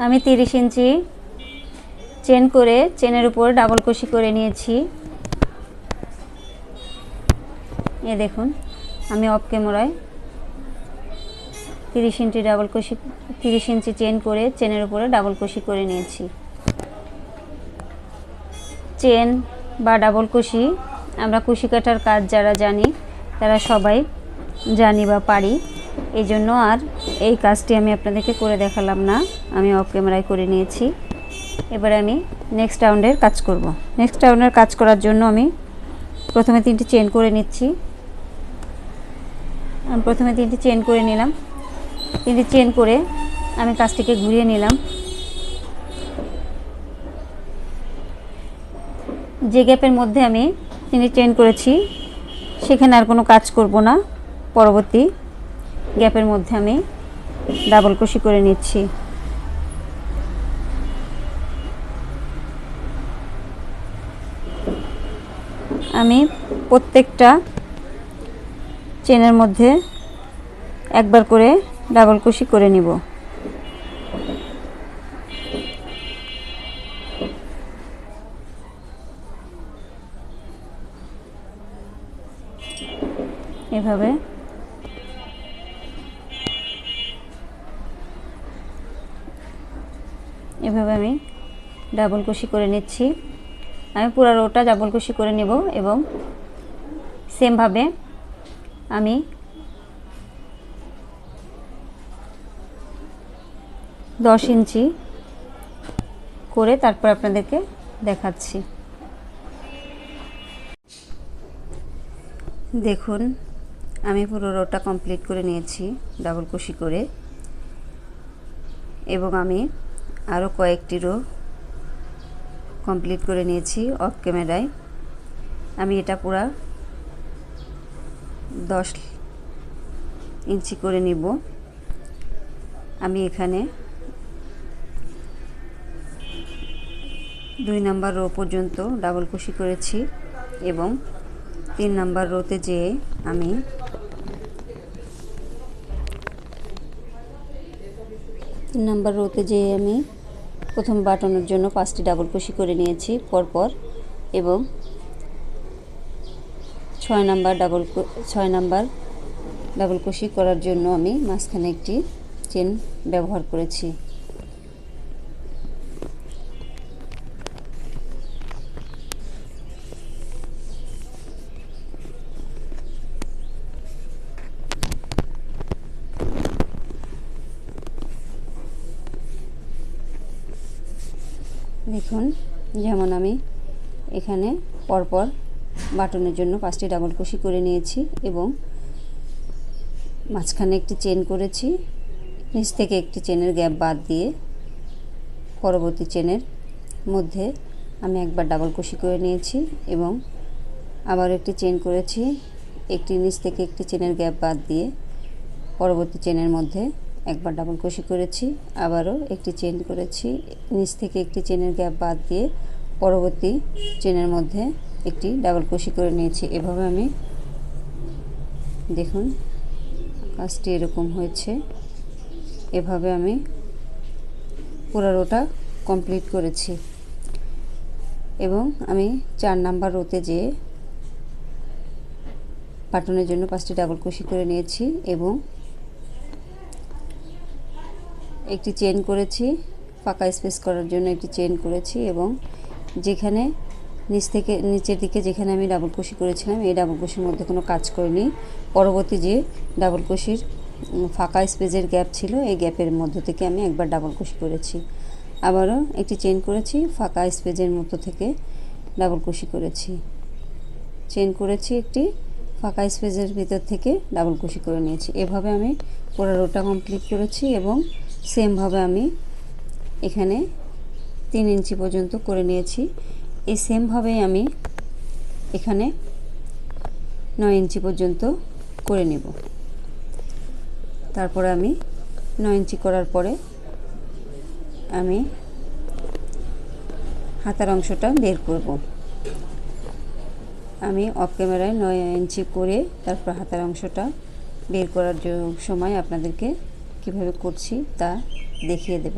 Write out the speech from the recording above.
আমি 30 ইঞ্চি চেন করে চেনের উপর ডাবল কুশি করে নিয়েছি। এই দেখুন আমি অফ ক্যামেরায় 30 ইঞ্চি চেন করে চেনের উপরে ডাবল কুশি করে নিয়েছি। চেন বা ডাবল কুশি আমরা কুশি কাটার কাজ যারা জানি তারা সবাই জানি বা পারি, এই জন্য আর এই কাজটি আমি আপনাদেরকে করে দেখালাম না, আমি অফ ক্যামেরায় করে নিয়েছি। এবারে আমি নেক্সট রাউন্ডের কাজ করব। নেক্সট রাউন্ডের কাজ করার জন্য আমি প্রথমে 3টি চেন করে নিচ্ছি। আমি প্রথমে 3টি চেন করে নিলাম। 3টি চেন করে আমি কাজটিকে ঘুরিয়ে নিলাম। যে গ্যাপের মধ্যে আমি 3টি চেন করেছি সেখানে আর কোনো কাজ করব না। পরবর্তী গ্যাপের মধ্যে আমি ডাবল কুশি করে নিচ্ছি। আমি প্রত্যেকটা চেনের মধ্যে একবার করে ডাবল কুশি করে নিব। এভাবে আমি ডাবল কুশি করে নিচ্ছি। আমি পুরো রোটা ডাবল কুশি করে নেব এবং সেম ভাবে আমি 10 ইঞ্চি করে তারপর আপনাদেরকে দেখাচ্ছি। দেখুন আমি পুরো রোটা কমপ্লিট করে নিয়েছি ডাবল কুশি করে, এবং আমি আরও কয়েকটি রো কমপ্লিট করে নিয়েছি অফ ক্যামেরায়। আমি এটা পুরা 10 ইঞ্চি করে নিব। আমি এখানে 2 নাম্বার রো পর্যন্ত ডাবল কুশি করেছি এবং 3 নাম্বার রোতে যেয়ে আমি প্রথম বাটনের জন্য 5টি ডাবল কুশি করে নিয়েছি পরপর, এবং 6 নাম্বার ডাবল কুশি করার জন্য আমি মাঝখানে একটি চেন ব্যবহার করেছি। দেখুন যেমন আমি এখানে পরপর বাটনের জন্য 5টি ডাবল কুশি করে নিয়েছি এবং মাঝখানে একটি চেন করেছি, নিচ থেকে একটি চেনের গ্যাপ বাদ দিয়ে পরবর্তী চেনের মধ্যে আমি একবার ডাবল কুশি করে নিয়েছি এবং আবার একটি চেন করেছি, একটি নিচ থেকে একটি চেনের গ্যাপ বাদ দিয়ে পরবর্তী চেনের মধ্যে একবার ডাবল কুশি করেছি, আবারও একটি চেন করেছি, নিচ থেকে একটি চেনের গ্যাপ বাদ দিয়ে পরবর্তী চেনের মধ্যে একটি ডাবল কুশি করে নিয়েছি। এভাবে আমি দেখুন কাজটি এরকম হয়েছে। এভাবে আমি পুরো রোটা কমপ্লিট করেছি এবং আমি 4 নাম্বার রোতে যেয়ে বাটনের জন্য 5টি ডাবল কুশি করে নিয়েছি এবং একটি চেন করেছি, ফাঁকা স্পেস করার জন্য একটি চেন করেছি এবং যেখানে নিচের দিকে যেখানে আমি ডাবল কুশি করেছিলাম এই ডাবল কুশির মধ্যে কোনো কাজ করিনি। পরবর্তী যে ডাবল কুশির ফাঁকা স্পেসের গ্যাপ ছিল এই গ্যাপের মধ্য থেকে আমি একবার ডাবল কুশি করেছি, আবারও একটি চেন করেছি, ফাঁকা স্পেসের মধ্য থেকে ডাবল কুশি করেছি, চেন করেছি, একটি ফাঁকা স্পেসের ভিতর থেকে ডাবল কুশি করে নিয়েছি। এভাবে আমি পুরো রোটা কমপ্লিট করেছি এবং সেম ভাবে আমি এখানে 3 ইঞ্চি পর্যন্ত করে নিয়েছি। এই সেম ভাবেই আমি এখানে 9 ইঞ্চি পর্যন্ত করে নেব। তারপরে আমি 9 ইঞ্চি করার পরে আমি হাতার অংশটা বের করব। আমি অফ ক্যামেরায় 9 ইঞ্চি করে তারপর হাতার অংশটা বের করার সময় আপনাদেরকে কিভাবে করছি তা দেখিয়ে দেব।